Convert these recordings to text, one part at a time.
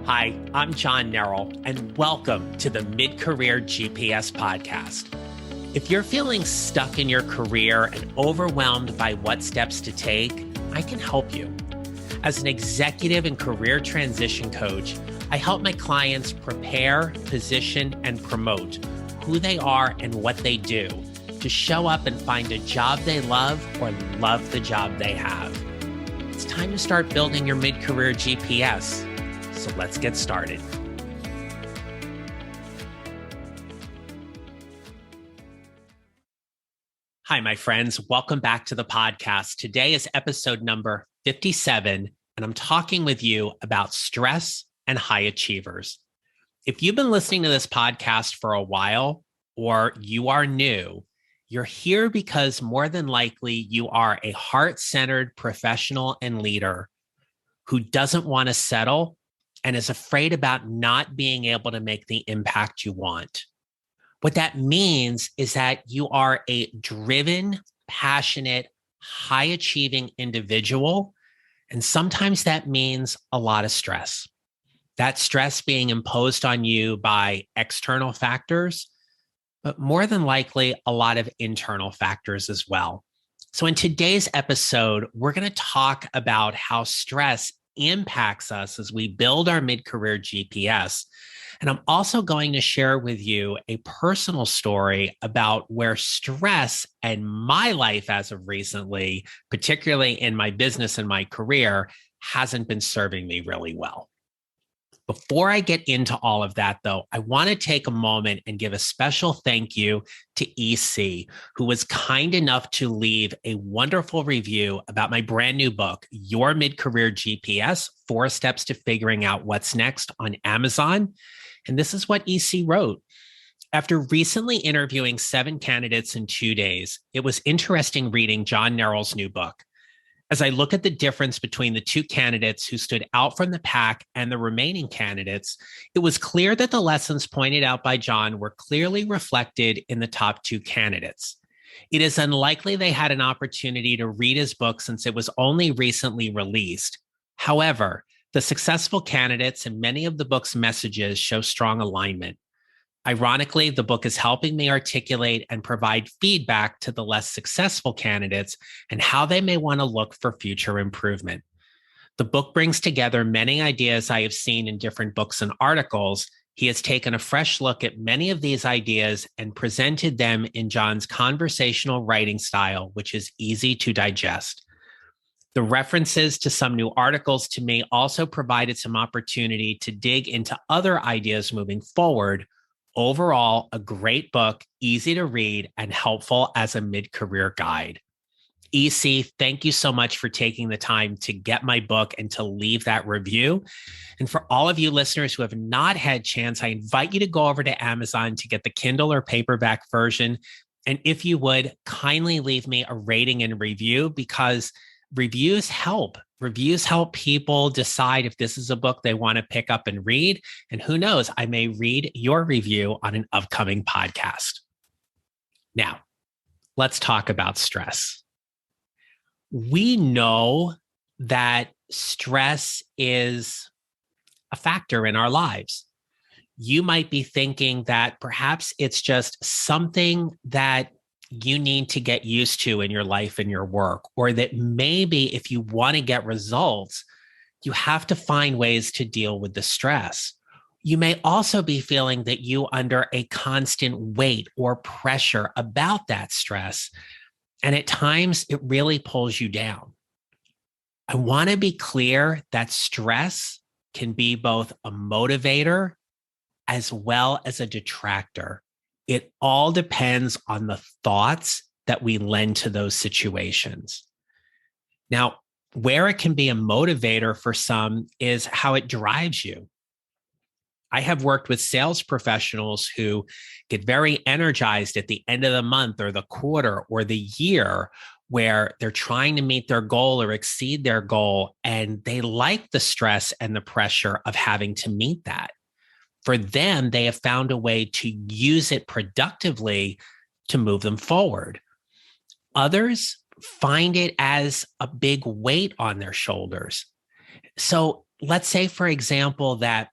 Hi, I'm John Nerrell, and welcome to the Mid-Career GPS podcast. If you're feeling stuck in your career and overwhelmed by what steps to take, I can help you. As an executive and career transition coach, I help my clients prepare, position, and promote who they are and what they do to show up and find a job they love or love the job they have. It's time to start building your mid-career GPS. So let's get started. Hi, my friends. Welcome back to the podcast. Today is episode number 57, and I'm talking with you about stress and high achievers. If you've been listening to this podcast for a while, or you are new, you're here because more than likely you are a heart-centered professional and leader who doesn't want to settle and is afraid about not being able to make the impact you want. What that means is that you are a driven, passionate, high-achieving individual, and sometimes that means a lot of stress. That stress being imposed on you by external factors, but more than likely a lot of internal factors as well. So in today's episode, we're going to talk about how stress impacts us as we build our mid-career GPS. And I'm also going to share with you a personal story about where stress and my life as of recently, particularly in my business and my career, hasn't been serving me really well. Before I get into all of that, though, I want to take a moment and give a special thank you to EC, who was kind enough to leave a wonderful review about my brand new book, Your Mid-Career GPS, 4 Steps to Figuring Out What's Next on Amazon. And this is what EC wrote. After recently interviewing 7 candidates in 2 days, it was interesting reading John Nerrell's new book. As I look at the difference between the 2 candidates who stood out from the pack and the remaining candidates, it was clear that the lessons pointed out by John were clearly reflected in the top 2 candidates. It is unlikely they had an opportunity to read his book since it was only recently released. However, the successful candidates and many of the book's messages show strong alignment. Ironically, the book is helping me articulate and provide feedback to the less successful candidates and how they may want to look for future improvement. The book brings together many ideas I have seen in different books and articles. He has taken a fresh look at many of these ideas and presented them in John's conversational writing style, which is easy to digest. The references to some new articles to me also provided some opportunity to dig into other ideas moving forward. Overall, a great book, easy to read, and helpful as a mid-career guide. EC, thank you so much for taking the time to get my book and to leave that review. And for all of you listeners who have not had a chance, I invite you to go over to Amazon to get the Kindle or paperback version. And if you would, kindly leave me a rating and review because reviews help. Reviews help people decide if this is a book they want to pick up and read. And who knows, I may read your review on an upcoming podcast. Now, let's talk about stress. We know that stress is a factor in our lives. You might be thinking that perhaps it's just something that you need to get used to in your life and your work, or that maybe if you want to get results, you have to find ways to deal with the stress. You may also be feeling that you under a constant weight or pressure about that stress, and at times it really pulls you down. I want to be clear that stress can be both a motivator as well as a detractor. It all depends on the thoughts that we lend to those situations. Now, where it can be a motivator for some is how it drives you. I have worked with sales professionals who get very energized at the end of the month or the quarter or the year where they're trying to meet their goal or exceed their goal, and they like the stress and the pressure of having to meet that. For them, they have found a way to use it productively to move them forward. Others find it as a big weight on their shoulders. So let's say, for example, that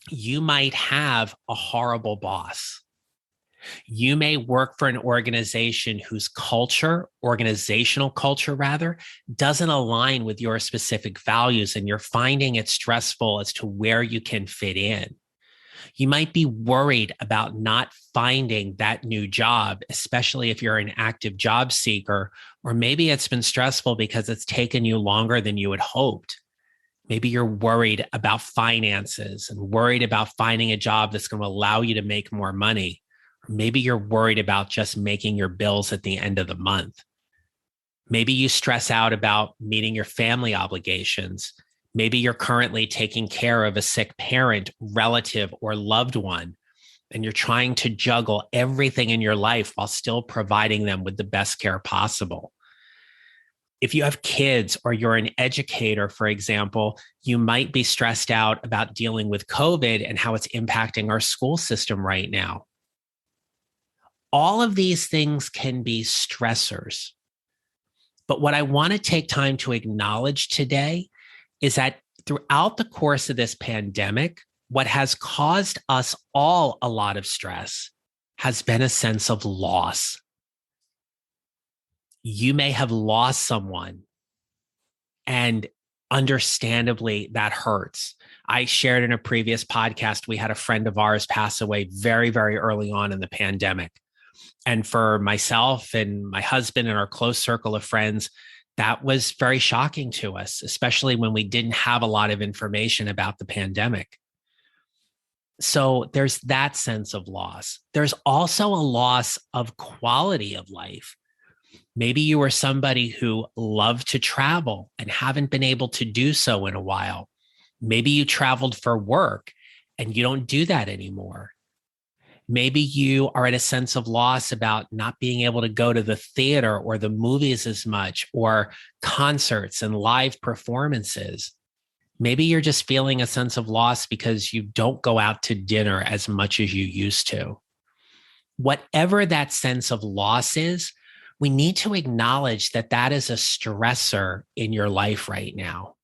You might have a horrible boss. You may work for an organization whose organizational culture rather, doesn't align with your specific values, and you're finding it stressful as to where you can fit in. You might be worried about not finding that new job, especially if you're an active job seeker, or maybe it's been stressful because it's taken you longer than you had hoped. Maybe you're worried about finances and worried about finding a job that's going to allow you to make more money. Or maybe you're worried about just making your bills at the end of the month. Maybe you stress out about meeting your family obligations. Maybe you're currently taking care of a sick parent, relative, or loved one, and you're trying to juggle everything in your life while still providing them with the best care possible. If you have kids or you're an educator, for example, you might be stressed out about dealing with COVID and how it's impacting our school system right now. All of these things can be stressors. But what I want to take time to acknowledge today is that throughout the course of this pandemic, what has caused us all a lot of stress has been a sense of loss. You may have lost someone, and understandably, that hurts. I shared in a previous podcast, we had a friend of ours pass away very, very early on in the pandemic. And for myself and my husband and our close circle of friends, that was very shocking to us, especially when we didn't have a lot of information about the pandemic. So there's that sense of loss. There's also a loss of quality of life. Maybe you are somebody who loved to travel and haven't been able to do so in a while. Maybe you traveled for work and you don't do that anymore. Maybe you are at a sense of loss about not being able to go to the theater or the movies as much, or concerts and live performances. Maybe you're just feeling a sense of loss because you don't go out to dinner as much as you used to. Whatever that sense of loss is, we need to acknowledge that that is a stressor in your life right now.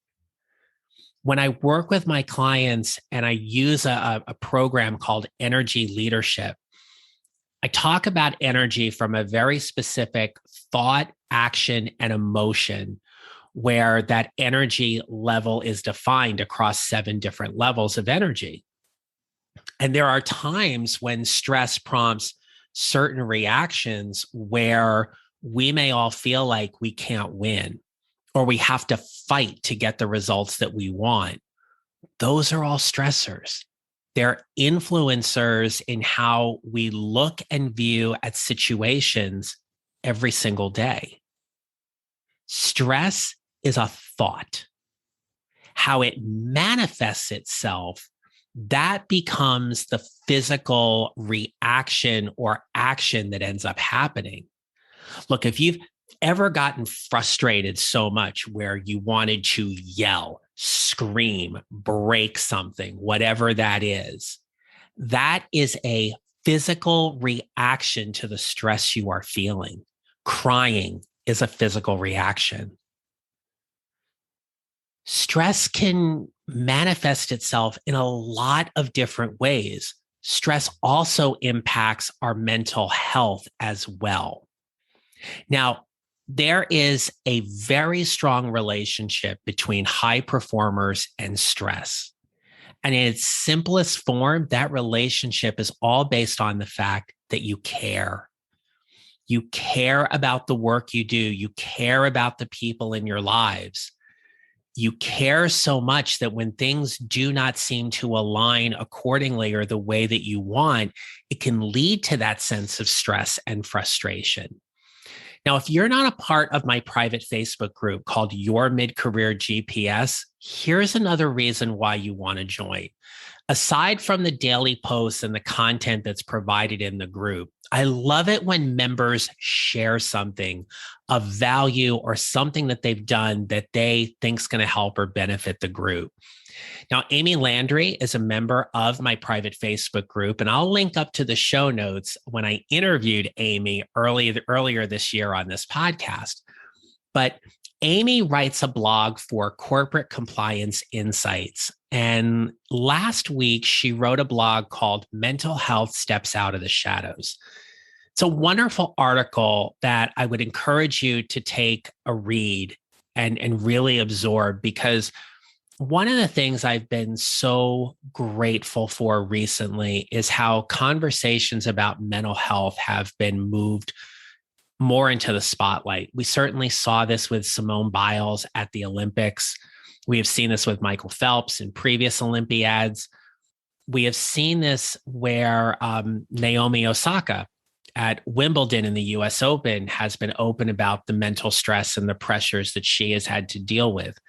When I work with my clients and I use a program called energy leadership, I talk about energy from a very specific thought, action, and emotion, where that energy level is defined across 7 different levels of energy. And there are times when stress prompts certain reactions where we may all feel like we can't win, or we have to fight to get the results that we want. Those are all stressors. They're influencers in how we look and view at situations every single day. Stress is a thought. How it manifests itself, that becomes the physical reaction or action that ends up happening. Look, if you've ever gotten frustrated so much where you wanted to yell, scream, break something, whatever that is a physical reaction to the stress you are feeling. Crying is a physical reaction. Stress can manifest itself in a lot of different ways. Stress also impacts our mental health as well. Now, there is a very strong relationship between high performers and stress. And in its simplest form, that relationship is all based on the fact that you care. You care about the work you do. You care about the people in your lives. You care so much that when things do not seem to align accordingly or the way that you want, it can lead to that sense of stress and frustration. Now, if you're not a part of my private Facebook group called Your Mid-Career GPS, here's another reason why you want to join. Aside from the daily posts and the content that's provided in the group, I love it when members share something of value or something that they've done that they think is going to help or benefit the group. Now, Amy Landry is a member of my private Facebook group, and I'll link up to the show notes when I interviewed Amy earlier this year on this podcast. But Amy writes a blog for Corporate Compliance Insights. And last week, she wrote a blog called Mental Health Steps Out of the Shadows. It's a wonderful article that I would encourage you to take a read and really absorb, because one of the things I've been so grateful for recently is how conversations about mental health have been moved more into the spotlight. We certainly saw this with Simone Biles at the Olympics. We have seen this with Michael Phelps in previous Olympiads. We have seen this where Naomi Osaka at Wimbledon in the US Open has been open about the mental stress and the pressures that she has had to deal with.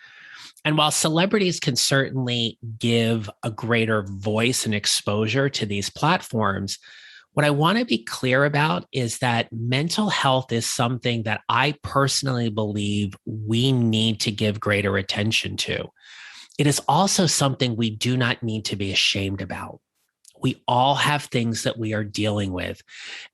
And while celebrities can certainly give a greater voice and exposure to these platforms, what I want to be clear about is that mental health is something that I personally believe we need to give greater attention to. It is also something we do not need to be ashamed about. We all have things that we are dealing with.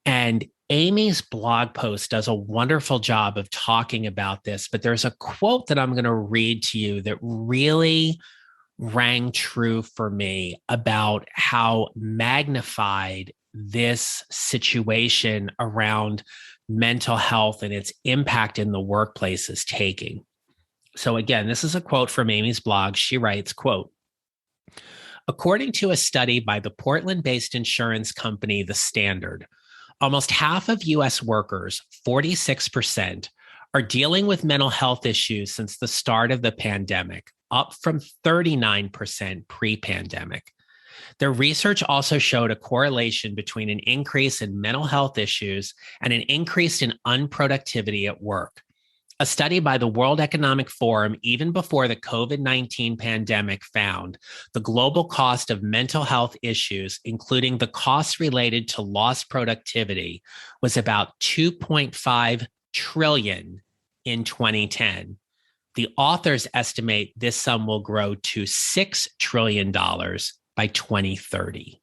And Amy's blog post does a wonderful job of talking about this, but there's a quote that I'm going to read to you that really rang true for me about how magnified this situation around mental health and its impact in the workplace is taking. So again, this is a quote from Amy's blog. She writes, quote, "According to a study by the Portland-based insurance company, The Standard, almost half of US workers, 46%, are dealing with mental health issues since the start of the pandemic, up from 39% pre-pandemic. Their research also showed a correlation between an increase in mental health issues and an increase in unproductivity at work. A study by the World Economic Forum, even before the COVID-19 pandemic, found the global cost of mental health issues, including the costs related to lost productivity, was about 2.5 trillion in 2010. The authors estimate this sum will grow to $6 trillion by 2030.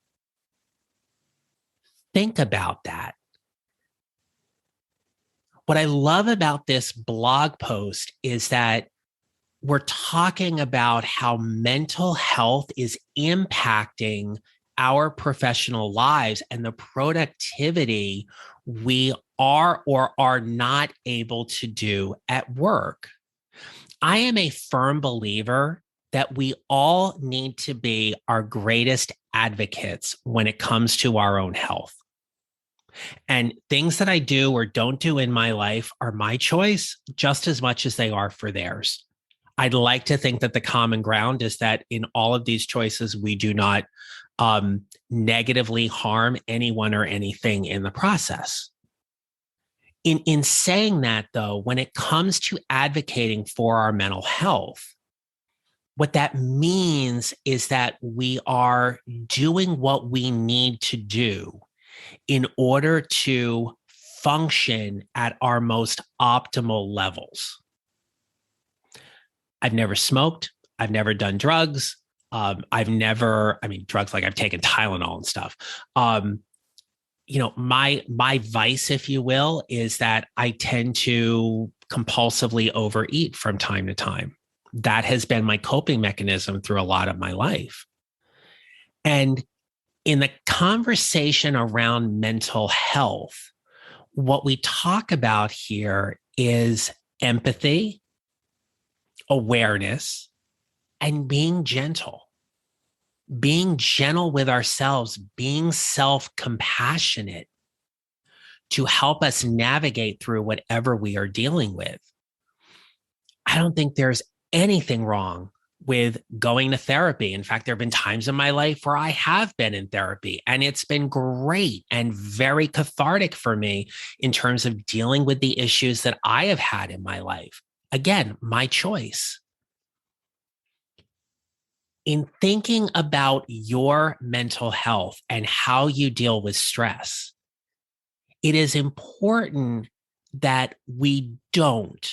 Think about that. What I love about this blog post is that we're talking about how mental health is impacting our professional lives and the productivity we are or are not able to do at work. I am a firm believer that we all need to be our greatest advocates when it comes to our own health. And things that I do or don't do in my life are my choice just as much as they are for theirs. I'd like to think that the common ground is that in all of these choices, we do not negatively harm anyone or anything in the process. In saying that, though, when it comes to advocating for our mental health, what that means is that we are doing what we need to do in order to function at our most optimal levels. I've never smoked. I've never done drugs. Drugs, like I've taken Tylenol and stuff. My vice, if you will, is that I tend to compulsively overeat from time to time. That has been my coping mechanism through a lot of my life. And in the conversation around mental health, what we talk about here is empathy, awareness, and being gentle with ourselves, being self-compassionate to help us navigate through whatever we are dealing with. I don't think there's anything wrong with going to therapy. In fact, there have been times in my life where I have been in therapy, and it's been great and very cathartic for me in terms of dealing with the issues that I have had in my life. Again, my choice. In thinking about your mental health and how you deal with stress, it is important that we don't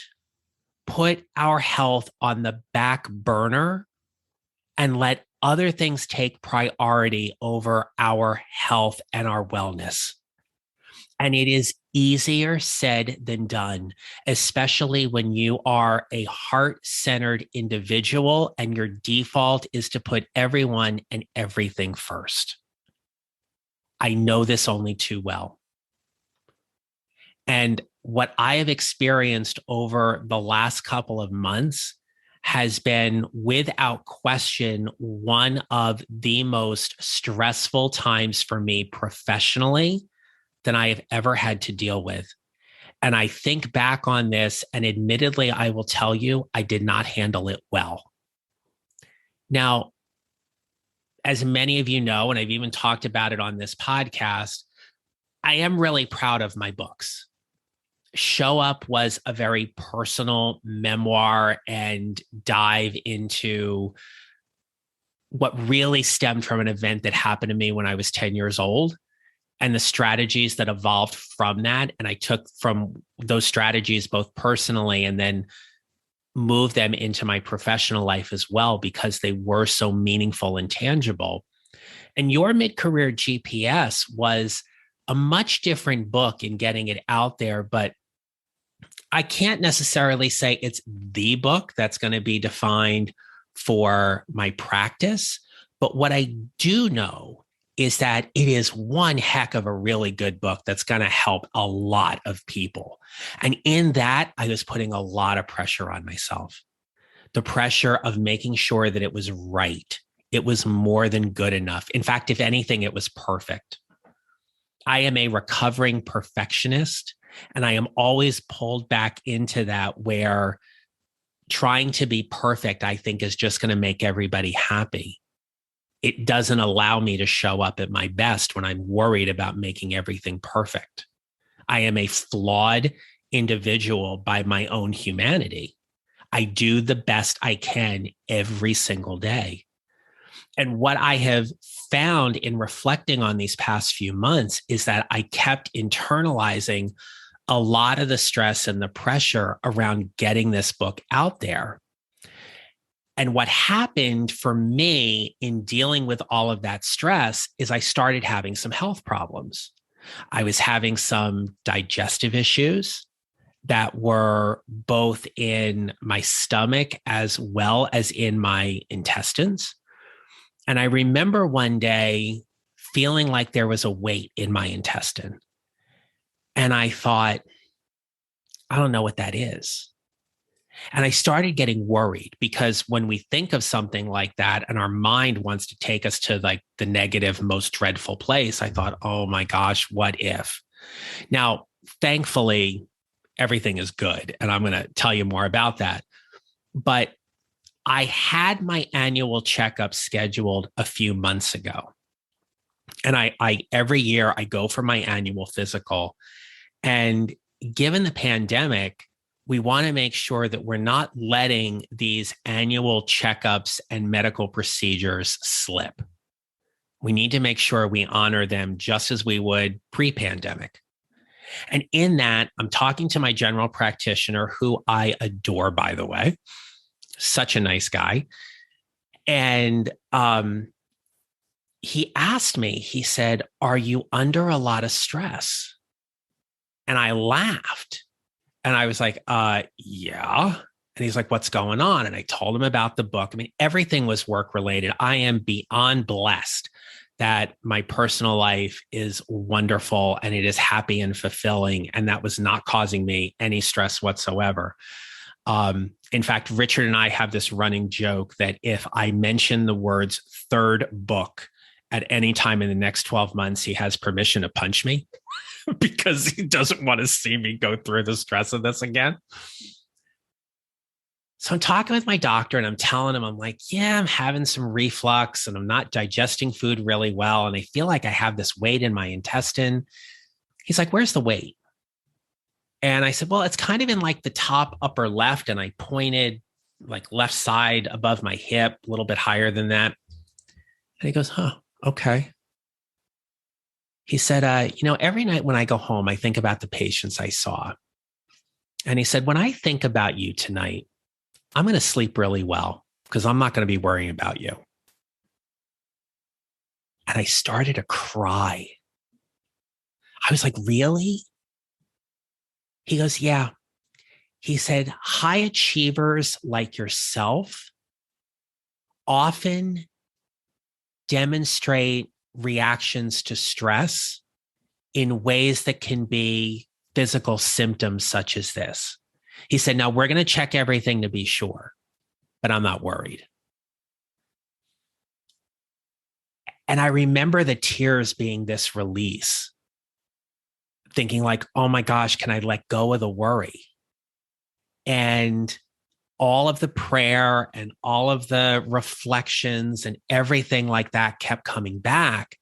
put our health on the back burner and let other things take priority over our health and our wellness. And it is easier said than done, especially when you are a heart-centered individual and your default is to put everyone and everything first. I know this only too well. And what I have experienced over the last couple of months has been, without question, one of the most stressful times for me professionally than I have ever had to deal with. And I think back on this, and admittedly, I will tell you, I did not handle it well. Now, as many of you know, and I've even talked about it on this podcast, I am really proud of my books. Show Up was a very personal memoir and dive into what really stemmed from an event that happened to me when I was 10 years old and the strategies that evolved from that. And I took from those strategies both personally and then moved them into my professional life as well, because they were so meaningful and tangible. And Your Mid-Career GPS was a much different book in getting it out there, but I can't necessarily say it's the book that's going to be defined for my practice. But what I do know is that it is one heck of a really good book that's going to help a lot of people. And in that, I was putting a lot of pressure on myself. The pressure of making sure that it was right. It was more than good enough. In fact, if anything, it was perfect. I am a recovering perfectionist, and I am always pulled back into that, where trying to be perfect, I think, is just going to make everybody happy. It doesn't allow me to show up at my best when I'm worried about making everything perfect. I am a flawed individual by my own humanity. I do the best I can every single day. And what I have found in reflecting on these past few months is that I kept internalizing a lot of the stress and the pressure around getting this book out there. And what happened for me in dealing with all of that stress is I started having some health problems. I was having some digestive issues that were both in my stomach as well as in my intestines. And I remember one day feeling like there was a weight in my intestine. And I thought, I don't know what that is. And I started getting worried, because when we think of something like that and our mind wants to take us to like the negative, most dreadful place, I thought, oh my gosh, what if? Now, thankfully, everything is good. And I'm going to tell you more about that. But I had my annual checkup scheduled a few months ago. And I every year I go for my annual physical. And given the pandemic, we want to make sure that we're not letting these annual checkups and medical procedures slip. We need to make sure we honor them just as we would pre-pandemic. And in that, I'm talking to my general practitioner, who I adore, by the way, such a nice guy. And he asked me, he said, "Are you under a lot of stress?" And I laughed. And I was like, yeah. And he's like, "What's going on?" And I told him about the book. I mean, everything was work related. I am beyond blessed that my personal life is wonderful and it is happy and fulfilling. And that was not causing me any stress whatsoever. In fact, Richard and I have this running joke that if I mention the words third book at any time in the next 12 months, he has permission to punch me because he doesn't want to see me go through the stress of this again. So I'm talking with my doctor and I'm telling him, I'm like, yeah, I'm having some reflux and I'm not digesting food really well. And I feel like I have this weight in my intestine. He's like, "Where's the weight?" And I said, "Well, it's kind of in like the top upper left." And I pointed like left side above my hip, a little bit higher than that. And he goes, "Huh, okay." He said, every night when I go home, I think about the patients I saw. And he said, "When I think about you tonight, I'm going to sleep really well because I'm not going to be worrying about you." And I started to cry. I was like, really? He goes, yeah. He said, high achievers like yourself often demonstrate reactions to stress in ways that can be physical symptoms such as this. He said, now we're going to check everything to be sure, but I'm not worried. And I remember the tears being this release, thinking like, oh my gosh, can I let go of the worry? And all of the prayer and all of the reflections and everything like that kept coming back.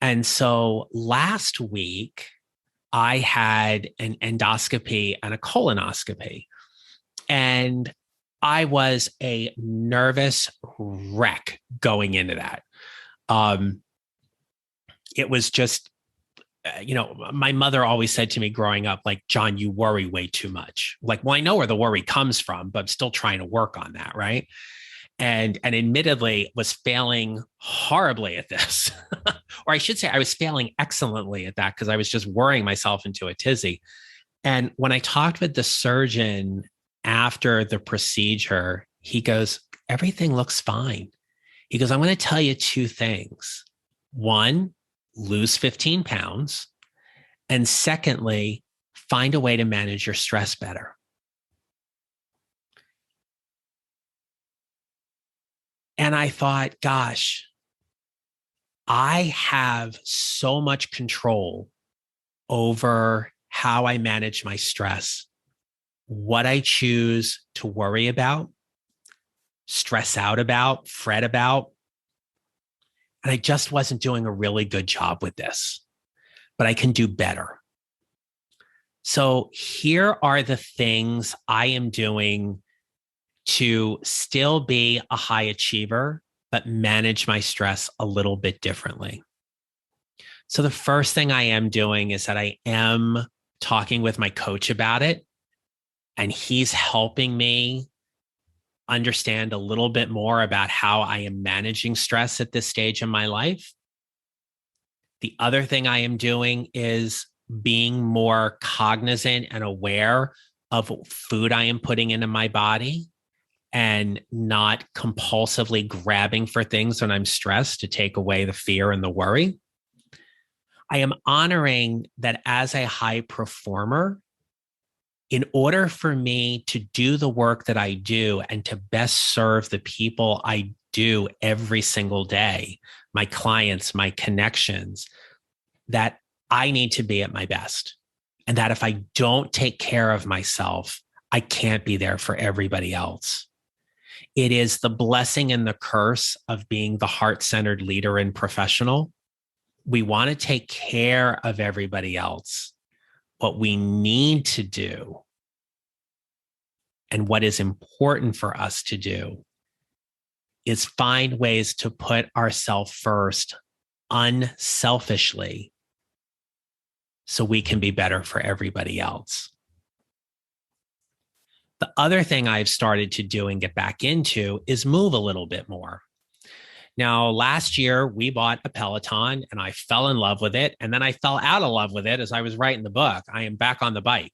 And so last week, I had an endoscopy and a colonoscopy, and I was a nervous wreck going into that. Um, it was just, my mother always said to me growing up, like, John, you worry way too much. Like, well, I know where the worry comes from, but I'm still trying to work on that. Right. And admittedly was failing horribly at this. Or I should say I was failing excellently at that because I was just worrying myself into a tizzy. And when I talked with the surgeon after the procedure, he goes, everything looks fine. He goes, I'm going to tell you two things. One, lose 15 pounds. And secondly, find a way to manage your stress better. And I thought, gosh, I have so much control over how I manage my stress, what I choose to worry about, stress out about, fret about. And I just wasn't doing a really good job with this, but I can do better. So here are the things I am doing to still be a high achiever, but manage my stress a little bit differently. So the first thing I am doing is that I am talking with my coach about it, and he's helping me understand a little bit more about how I am managing stress at this stage in my life. The other thing I am doing is being more cognizant and aware of food I am putting into my body and not compulsively grabbing for things when I'm stressed to take away the fear and the worry. I am honoring that as a high performer, in order for me to do the work that I do and to best serve the people I do every single day, my clients, my connections, that I need to be at my best. And that if I don't take care of myself, I can't be there for everybody else. It is the blessing and the curse of being the heart-centered leader and professional. We want to take care of everybody else. What we need to do and what is important for us to do is find ways to put ourselves first unselfishly so we can be better for everybody else. The other thing I've started to do and get back into is move a little bit more. Now, last year we bought a Peloton and I fell in love with it. And then I fell out of love with it as I was writing the book. I am back on the bike.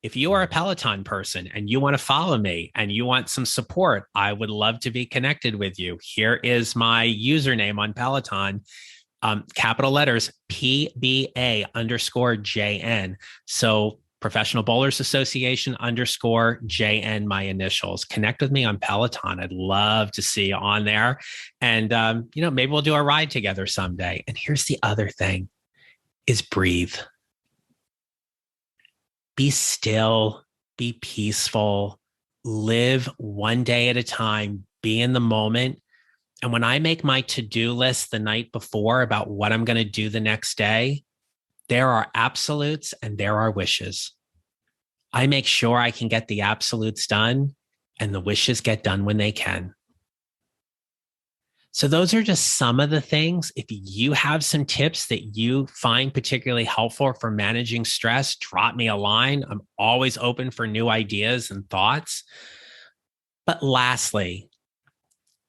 If you are a Peloton person and you want to follow me and you want some support, I would love to be connected with you. Here is my username on Peloton. Capital letters PBA_JN. So Professional Bowlers Association _JN, my initials. Connect with me on Peloton. I'd love to see you on there. And, maybe we'll do a ride together someday. And here's the other thing is breathe. Be still, be peaceful, live one day at a time, be in the moment. And when I make my to-do list the night before about what I'm going to do the next day, there are absolutes and there are wishes. I make sure I can get the absolutes done and the wishes get done when they can. So those are just some of the things. If you have some tips that you find particularly helpful for managing stress, drop me a line. I'm always open for new ideas and thoughts. But lastly,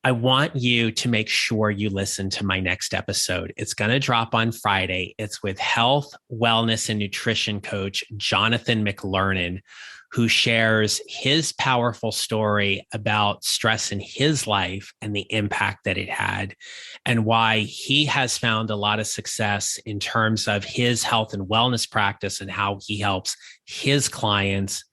I want you to make sure you listen to my next episode. It's going to drop on Friday. It's with health, wellness, and nutrition coach Jonathan McLernan, who shares his powerful story about stress in his life and the impact that it had, and why he has found a lot of success in terms of his health and wellness practice and how he helps his clients.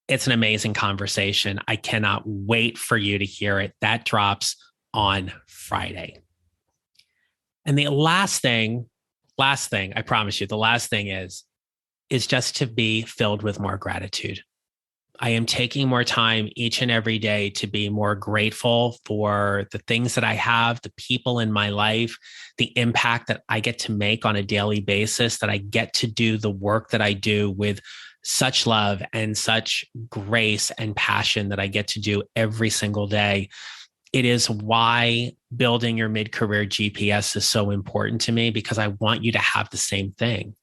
It's an amazing conversation. I cannot wait for you to hear it. That drops on Friday. And the last thing, I promise you, the last thing is just to be filled with more gratitude. I am taking more time each and every day to be more grateful for the things that I have, the people in my life, the impact that I get to make on a daily basis, that I get to do the work that I do with such love and such grace and passion that I get to do every single day. It is why building your mid-career GPS is so important to me, because I want you to have the same thing.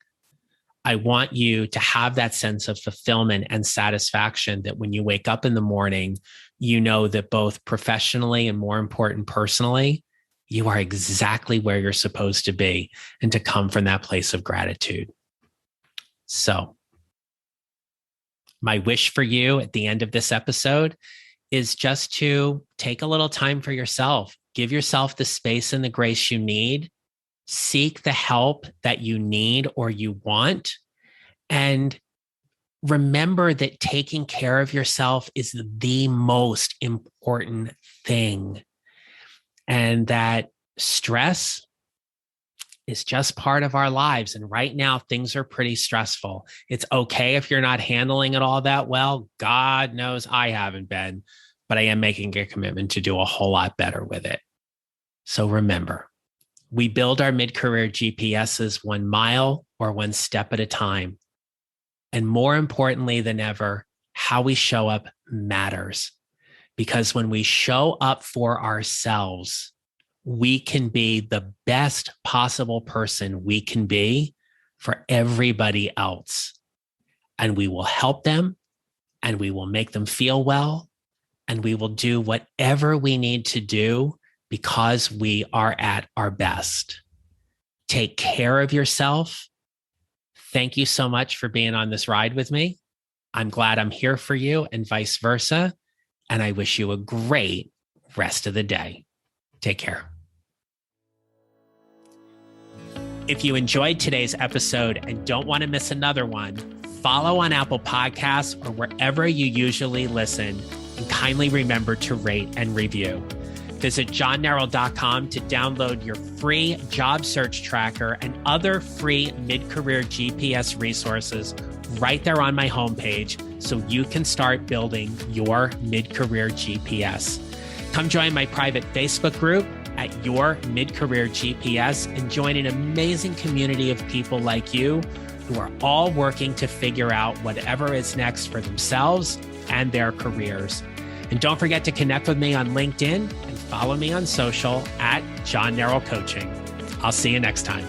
I want you to have that sense of fulfillment and satisfaction that when you wake up in the morning, you know that both professionally and, more important, personally, you are exactly where you're supposed to be, and to come from that place of gratitude. So, my wish for you at the end of this episode is just to take a little time for yourself. Give yourself the space and the grace you need. Seek the help that you need or you want. And remember that taking care of yourself is the most important thing. And that stress is just part of our lives. And right now, things are pretty stressful. It's okay if you're not handling it all that well. God knows I haven't been, but I am making a commitment to do a whole lot better with it. So remember, we build our mid-career GPSs 1 mile or 1 step at a time. And more importantly than ever, how we show up matters. Because when we show up for ourselves, we can be the best possible person we can be for everybody else. And we will help them, and we will make them feel well, and we will do whatever we need to do because we are at our best. Take care of yourself. Thank you so much for being on this ride with me. I'm glad I'm here for you, and vice versa. And I wish you a great rest of the day. Take care. If you enjoyed today's episode and don't want to miss another one, follow on Apple Podcasts or wherever you usually listen, and kindly remember to rate and review. Visit johnneral.com to download your free job search tracker and other free mid-career GPS resources right there on my homepage, so you can start building your mid-career GPS. Come join my private Facebook group at Your Mid-Career GPS and join an amazing community of people like you who are all working to figure out whatever is next for themselves and their careers. And don't forget to connect with me on LinkedIn and follow me on social at John Neral Coaching. I'll see you next time.